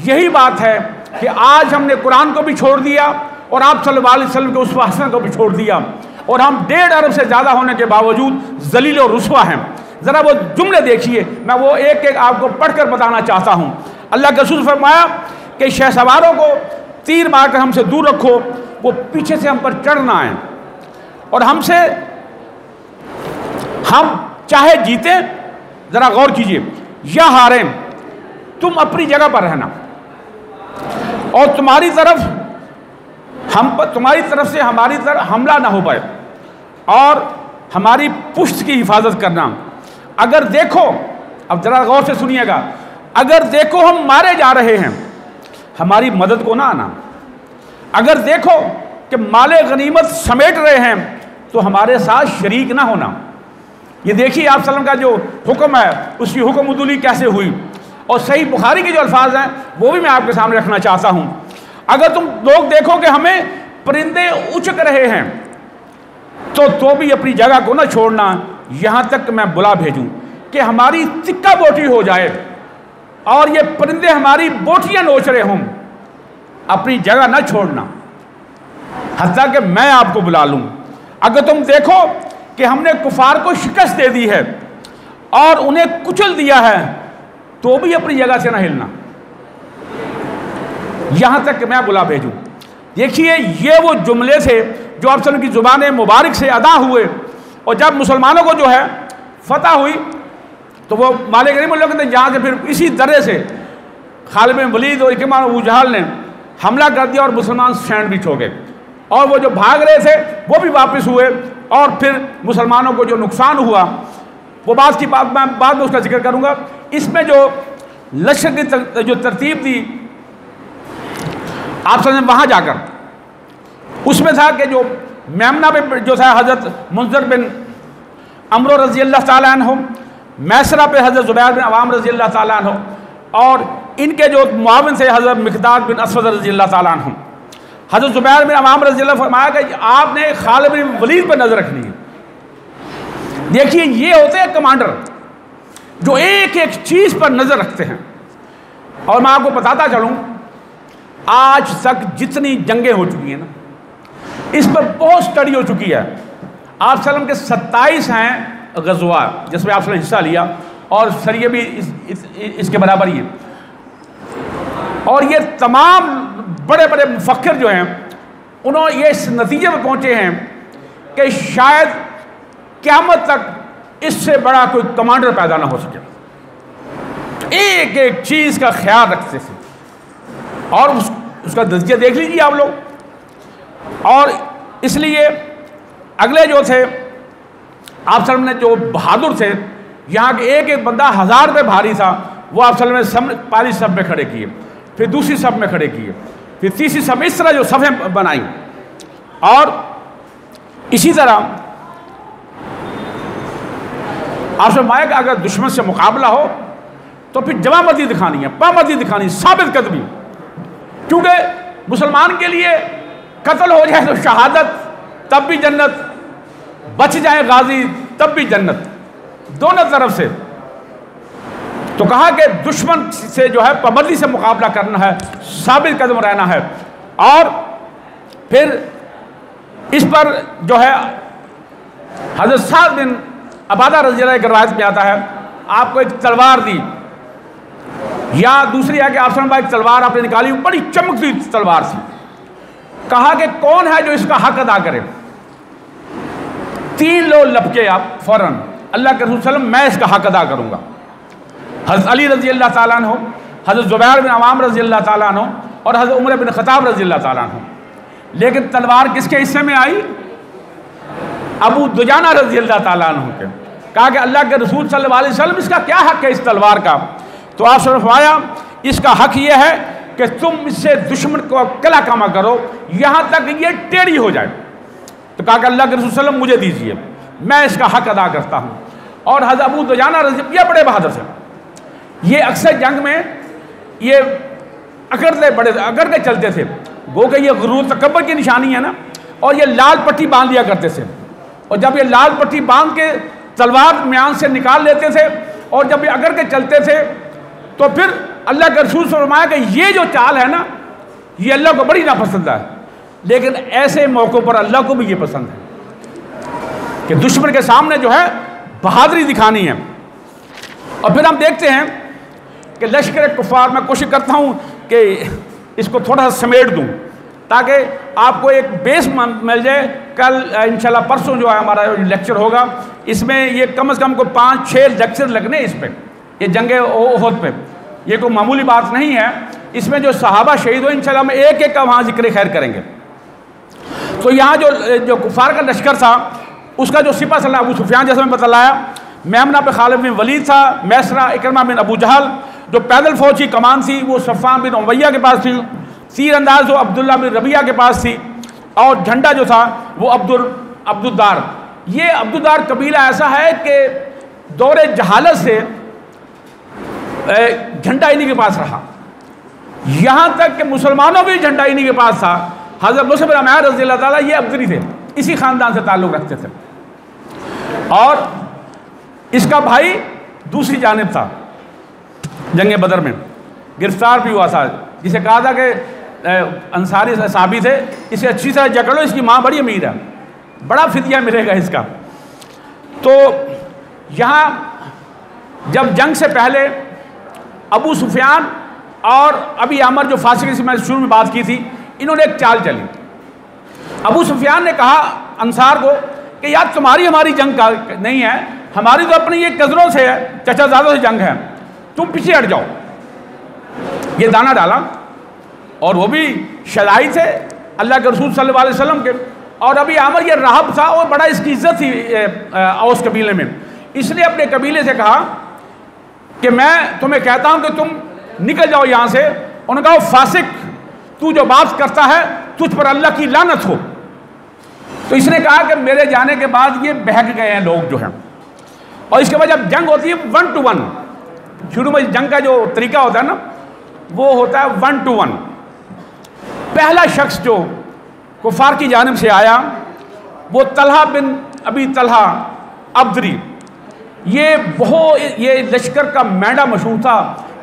यही बात है कि आज हमने कुरान को भी छोड़ दिया और आप सल्लल्लाहु अलैहि वसल्लम के उस्वा हसन को भी छोड़ दिया, और हम 1.5 अरब से ज़्यादा होने के बावजूद जलील और रुस्वा हैं। ज़रा वो जुमले देखिए, मैं वो एक एक आपको पढ़कर बताना चाहता हूँ। अल्लाह के रसूल फरमाया कि शहसवारों को तीर मारकर हमसे दूर रखो, वो पीछे से हम पर चढ़ ना आए, और हमसे हम चाहे जीते, ज़रा गौर कीजिए, या हारें, तुम अपनी जगह पर रहना, और तुम्हारी तरफ से हमारी तरफ हमला ना हो पाए, और हमारी पुष्ट की हिफाजत करना। अगर देखो, अब जरा गौर से सुनिएगा, अगर देखो हम मारे जा रहे हैं, हमारी मदद को ना आना। अगर देखो कि माले गनीमत समेट रहे हैं, तो हमारे साथ शरीक ना होना। ये देखिए आप सल्लम का जो हुक्म है उसकी हुक्मउदुली कैसे हुई, और सही बुखारी के जो अल्फाज हैं वो भी मैं आपके सामने रखना चाहता हूँ। अगर तुम लोग देखो कि हमें परिंदे उचक रहे हैं, तो भी अपनी जगह को ना छोड़ना, यहाँ तक मैं बुला भेजूँ कि हमारी तिक्का बोटी हो जाए और ये परिंदे हमारी बोटियाँ नोच रहे हों, अपनी जगह ना छोड़ना, हत्ता कि मैं आपको बुला लूँ। अगर तुम देखो कि हमने कुफार को शिकस्त दे दी है और उन्हें कुचल दिया है, तो भी अपनी जगह से ना हिलना, यहां तक कि मैं बुला भेजूं। देखिए ये वो जुमले थे जो आप सल्लल्लाहु की ज़ुबान मुबारक से अदा हुए, और जब मुसलमानों को जो है फतह हुई तो वो माले गनीमत लोग कहते हैं, जहाँ से फिर इसी तरह से खालिद बिन वलीद और इकरमा अबू जहल ने हमला कर दिया और मुसलमान सैंडविच हो गए, और वो जो भाग रहे थे वो भी वापस हुए, और फिर मुसलमानों को जो नुकसान हुआ वो बात की बात मैं बाद में उसका जिक्र करूँगा। इसमें जो लश्कर की जो तरतीब थी आप समझे वहाँ जाकर, उसमें था कि जो मेमना पे जो था हज़रत मुंज़र बिन अमरो रज़ी अल्लाह ताला अन्हु, मैसरा पे हज़रत ज़ुबैर बिन अवाम रज़ी अल्लाह ताला अन्हु, और इनके जो मुआविन थे हज़रत मिक़दाद बिन असवद रज़ी अल्लाह ताला अन्हु। हज़रत ज़ुबैर बिन अवाम रज़ी अल्लाह फरमाया कि आपने खालिद बिन वलीद पर नज़र रखनी है। देखिए ये होते हैं कमांडर जो एक एक चीज़ पर नज़र रखते हैं। और मैं आपको बताता चलूँ, आज तक जितनी जंगें हो चुकी हैं ना, इस पर बहुत स्टडी हो चुकी है। आप सल्लम के 27 हैं गज़वा जिसमें आप सल्लम हिस्सा लिया, और सरिये भी इसके बराबर ही है। और ये तमाम बड़े बड़े मुफक्किर जो हैं उन्होंने ये इस नतीजे पर पहुँचे हैं कि शायद क़यामत तक इससे बड़ा कोई कमांडर पैदा ना हो सके। एक एक चीज़ का ख्याल रखते थे, और उसका नतीजा देख लीजिए आप लोग। और इसलिए अगले जो थे आप सल्लम ने जो बहादुर थे, यहाँ के एक एक बंदा 1000 पे भारी था, वो आप सल्लम ने पहली सब में खड़े किए, फिर दूसरी सब में खड़े किए, फिर तीसरी सब, इस तरह जो सफ़ें बनाई। और इसी तरह आप फरमाया कि अगर दुश्मन से मुकाबला हो तो फिर जवाबमंदी दिखानी है, पाबंदी दिखानी, साबित कदमी। क्योंकि मुसलमान के लिए कत्ल हो जाए तो शहादत, तब भी जन्नत, बच जाए गाजी तब भी जन्नत, दोनों तरफ से। तो कहा कि दुश्मन से जो है पाबंदी से मुकाबला करना है, साबित कदम रहना है। और फिर इस पर जो है हज़रत साद बिन अबादा रज़ी अल्लाह की रिवायत में आता है, आपको एक तलवार दी, या दूसरी है कि आप भाई एक तलवार आपने निकाली, बड़ी चमकती तलवार थी। कहा कि कौन है जो इसका हक अदा करे? 3 लोग लपके आप फौरन, अल्लाह के रसूल सल्लल्लाहु अलैहि वसल्लम, मैं इसका हक अदा करूंगा। हज़रत अली रज़ी अल्लाह ताला अन्हु, हज़रत ज़ुबैर बिन अवाम रज़ी अल्लाह ताला अन्हु और हज़रत उमर बिन ख़त्ताब रज़ी अल्लाह ताला अन्हु। लेकिन तलवार किसके हिस्से में आई? अबू दुजाना रज़ी अल्लाह ताला अन्हु के। कहा कि अल्लाह के रसूल सल्लल्लाहु अलैहि वसल्लम, इसका क्या हक है इस तलवार का? तो आप फरमाया, इसका हक यह है कि तुम इससे दुश्मन को कला कमा करो यहाँ तक ये टेढ़ी हो जाए। तो कहा कि अल्लाह के रसूल सल्लल्लाहु अलैहि वसल्लम मुझे दीजिए, मैं इसका हक अदा करता हूँ। और हज़रत अबू दुजाना रज़ी, ये बड़े बहादुर थे, ये अक्सर जंग में ये अकड़ के चलते थे। गो कि ये गुरूर तकब्बर की निशानी है ना। और ये लाल पट्टी बांध लिया करते थे, और जब ये लाल पट्टी बांध के तलवार म्यान से निकाल लेते थे और जब ये अकड़ के चलते थे, तो फिर अल्लाह के रसूल से फरमाया कि ये जो चाल है ना, ये अल्लाह को बड़ी नापसंद है। लेकिन ऐसे मौक़ों पर अल्लाह को भी ये पसंद है कि दुश्मन के सामने जो है बहादुरी दिखानी है। और फिर हम देखते हैं कि लश्कर कुफ़ार, मैं कोशिश करता हूँ कि इसको थोड़ा सा समेट दूँ ताकि आपको एक बेस मिल जाए। कल इंशाल्लाह परसों जो है हमारा लेक्चर होगा, इसमें ये कम से कम को 5-6 लेक्चर लगने इस पर, ये जंगे ओहद पे। ये कोई मामूली बात नहीं है। इसमें जो सहाबा शहीद हुए इंशाल्लाह हम एक एक का वहाँ जिक्र खैर करेंगे। तो यहाँ जो कुफ़ार का लश्कर था, उसका जो सिपा सलाह अबू सुफियान, जैसे मैं बतलाया, मेमना पे खालिद बिन वलीद था, मैसरा इकरमा बिन अबू जहल, जो पैदल फौज की कमान थी वो सफ़ान बिन उमैया के पास थी, तीर अंदाज जो अब्दुल्ला बिन रबिया के पास थी, और झंडा जो था वो अब्दुद्दार। ये अब्दुद्दार कबीला ऐसा है कि दौरे जहालत से झंडा इन्हीं के पास रहा, यहाँ तक कि मुसलमानों भी झंडा इन्हीं के पास था। हज़रत मुसअब बिन उमैर रज़ी अल्लाह ताला, ये अब्दरी थे, इसी ख़ानदान से ताल्लुक़ रखते थे। और इसका भाई दूसरी जानिब था, जंग बदर में गिरफ्तार भी हुआ था, जिसे कहा था कि अंसारी साहबी थे, इसे अच्छी तरह जकड़ लो, इसकी माँ बड़ी अमीर है, बड़ा फिदिया मिलेगा इसका। तो यहाँ जब जंग से पहले अबू सुफियान और अबी आमर, जो फासिक से मैं शुरू में बात की थी, इन्होंने एक चाल चली। अबू सुफियान ने कहा अंसार को कि यार तुम्हारी हमारी जंग का नहीं है, हमारी तो अपनी ये कज़रों से है, चचाज़ादों से जंग है, तुम पीछे हट जाओ। ये दाना डाला, और वो भी शदाई थे अल्लाह के रसूल सल्लल्लाहु अलैहि वसल्लम के। और अभी आमर ये राहब था और बड़ा इसकी इज्जत थी औस कबीले में, इसलिए अपने कबीले से कहा कि मैं तुम्हें कहता हूँ कि तुम निकल जाओ यहाँ से। उन्होंने कहा फासिक, तू जो बात करता है तुझ पर अल्लाह की लानत हो। तो इसने कहा कि मेरे जाने के बाद ये बहक गए हैं लोग जो हैं। और इसके बाद जब जंग होती है 1 to 1, शुरू में जंग का जो तरीका होता है ना, वो होता है 1 to 1। पहला शख्स जो कुफार की जानिब से आया वो तलहा बिन अबी तलहा अब्दरी। ये लश्कर का मैडा मशहूर था,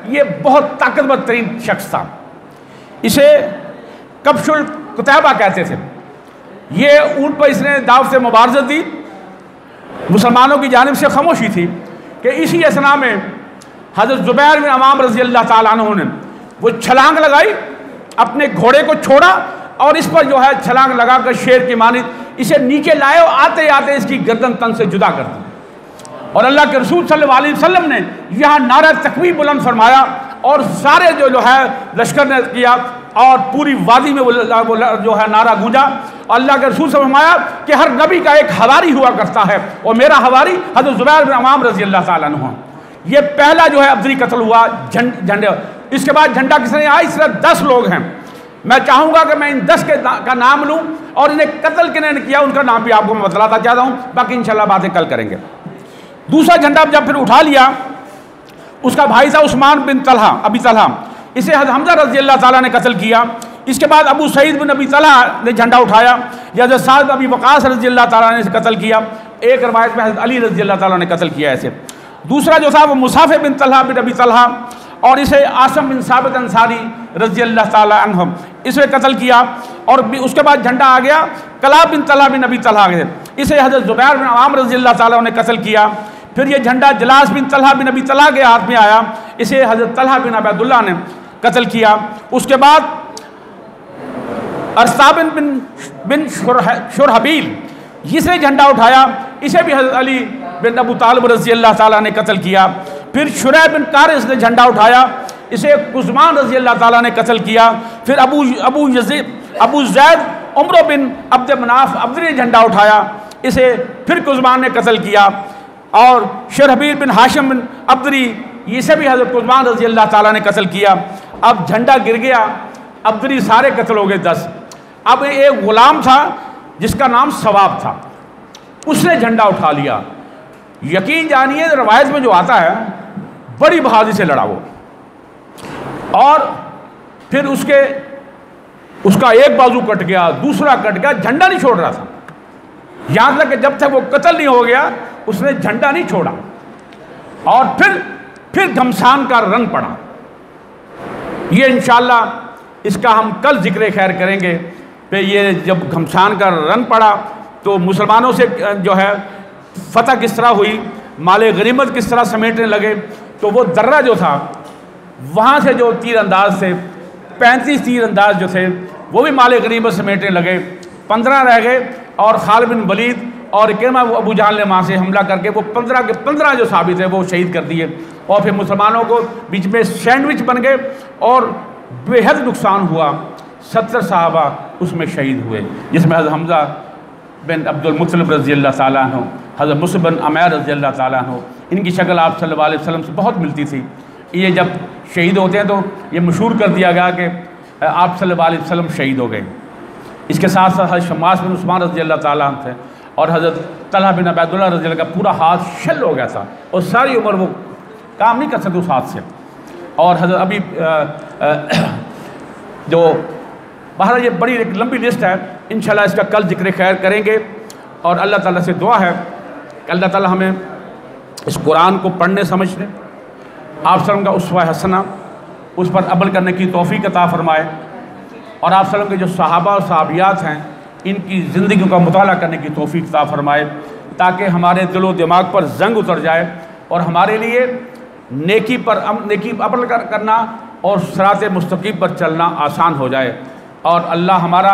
ये बहुत ताकतवर तरीन शख्स था, इसे कब्शुल कुतैबा कहते थे। ये ऊँट पर इसने दावत मुबारज़त दी, मुसलमानों की जानिब से खामोशी थी कि इसी असना में हज़रत ज़ुबैर बिन अवाम रज़ी अल्लाह ताला अन्हु ने वो छलांग लगाई, अपने घोड़े को छोड़ा और इस पर जो है छलांग लगाकर शेर की मानित इसे नीचे लाए और आते आते इसकी गर्दन तन से जुदा कर दी। और अल्लाह के रसूल सल्लल्लाहु अलैहि वसल्लम ने यहाँ नारा तकबीर बुलंद फरमाया और सारे जो है लश्कर ने किया और पूरी वादी में वो जो है नारा गूंजा। अल्लाह के रसूल से फरमाया कि हर नबी का एक हवारी हुआ करता है और मेरा हवारी हज़रत ज़ुबैर बिन अवाम रज़ी अल्लाह ताला अन्हु। ये पहला जो है अब्दरी कत्ल हुआ झंडे। इसके बाद झंडा किसने आया, सिर्फ 10 लोग हैं। मैं चाहूँगा कि मैं इन 10 का नाम लूँ और इन्हें कत्ल किन्होंने किया उनका नाम भी आपको मैं बतलाता चाहता हूँ, बाकी इंशाल्लाह बातें कल करेंगे। दूसरा झंडा जब फिर उठा लिया, उसका भाई था उस्मान बिन तलहा अबी तलहा, इसे हमजा रज़ी अल्लाह ताला ने कत्ल किया। इसके बाद अबू सईद बिन अबी तलहा ने झंडा उठाया, या हज़रत साद अबी वक़ास रज़ी अल्लाह ताला ने इसे कत्ल किया। एक रवायत में हज़रत अली रज़ी अल्लाह ताला ने कत्ल किया ऐसे। दूसरा जो था वो मुसाफ़े बिन तलहा बिन अबी तलहा और इसे आसम बिन साबित अंसारी रज़ी अल्लाह ताला अन्हुम, इसे कत्ल किया। और उसके बाद झंडा आ गया कलाब बिन तलहा बिन अबी तलहा के। इसे हज़रत ज़ुबैर बिन अवाम रज़ियल्लाहु ताला ने कत्ल किया। फिर ये झंडा जलास बिन तलहा बिन अबी तलहा के हाथ में आया, इसे हज़रत तलहा बिन उबैदुल्लाह ने कत्ल किया। उसके बाद अरसाबिन बिन शुरहबील इसने झंडा उठाया, इसे भी हज़रत अली बिन अबू तालिब रज़ियल्लाहु ताला ने कत्ल किया। फिर शुरैह बिन कारिस ने झंडा उठाया, इसे कुज़मान रज़ियल्लाहु ताला ने कत्ल किया। फिर अबू ज़ैद उमर बिन अब्द मनाफ अब्दरी ने झंडा उठाया, इसे फिर कुज़मान ने कत्ल किया। और शुरहबील बिन हाशिम बिन अब्दरी इसे भी हज़रत कुज़मान रज़ियल्लाहु ताला ने कत्ल किया। अब झंडा गिर गया, अब्दरी सारे कत्ल हो गए 10। अब एक ग़ुलाम था जिसका नाम सवाब था, उसने झंडा उठा लिया। यकीन जानिए रवायत में जो आता है बड़ी बहादुरी से लड़ा वो, और फिर उसका एक बाजू कट गया, दूसरा कट गया, झंडा नहीं छोड़ रहा था। यहाँ तक कि जब तक वो कत्ल नहीं हो गया उसने झंडा नहीं छोड़ा। और फिर घमसान का रंग पड़ा। ये इंशाअल्लाह इसका हम कल जिक्र खैर करेंगे कि ये जब घमसान का रंग पड़ा तो मुसलमानों से जो है फतह किस तरह हुई, माले गनीमत किस तरह समेटने लगे। तो वो दर्रा जो था वहाँ से जो तीर अंदाज थे 35 तीर अंदाज जो थे वो भी माले गनीमत समेटने लगे। 15 रह गए और खालिद बिन वलीद और इकरमा अबू जहल ने वहाँ से हमला करके वो 15 के 15 जो साबित है वो शहीद कर दिए। और फिर मुसलमानों को बीच में सैंडविच बन गए और बेहद नुकसान हुआ। 70 सहाबा उसमें शहीद हुए, जिसमें हज़रत हमज़ा बिन अब्दुल मुत्तलिब रज़ियल्लाहु ताला अन्हु, हज़रत मुसअब बिन उमैर रज़ियल्लाहु ताला अन्हु, इनकी शक्ल आप सल्लल्लाहु अलैहि वसल्लम से बहुत मिलती थी। ये जब शहीद होते हैं तो ये मशहूर कर दिया गया कि आप सल्लल्लाहु अलैहि वसल्लम शहीद हो गए। इसके साथ साथ हज़रत शम्मास बिन उस्मान रज़ियल्लाहु ताला अन्हु थे, और हज़रत तलहा बिन उबैदुल्लाह रज़ियल्लाहु का पूरा हाथ शल हो गया था और सारी उम्र वो काम नहीं कर सकते उस हाथ से। और हज़रत अभी जो बहरहाल ये बड़ी एक लंबी लिस्ट है, इंशाल्लाह इसका कल जिक्र खैर करेंगे। और अल्लाह ताला से दुआ है कि अल्लाह ताला हमें इस कुरान को पढ़ने समझने, आप सल्लम का उसवा हसना उस पर अमल करने की तौफीक अता फरमाए, और आप सल्लम के जो सहाबा और सहाबियात हैं इनकी ज़िंदगी का मुताला करने की तौफीक अता फरमाए, ताकि हमारे दिलो दिमाग पर जंग उतर जाए और हमारे लिए नेकी अमल करना और सिरात मुस्तकीम पर चलना आसान हो जाए। और अल्लाह हमारा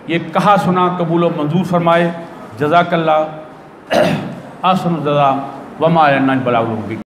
ये कहा सुना कबूल व मंजूर फरमाए। जज़ाकल्लाह, अहसन जज़ा व मा अलैना इल्ला अल बलागुल मुबीन।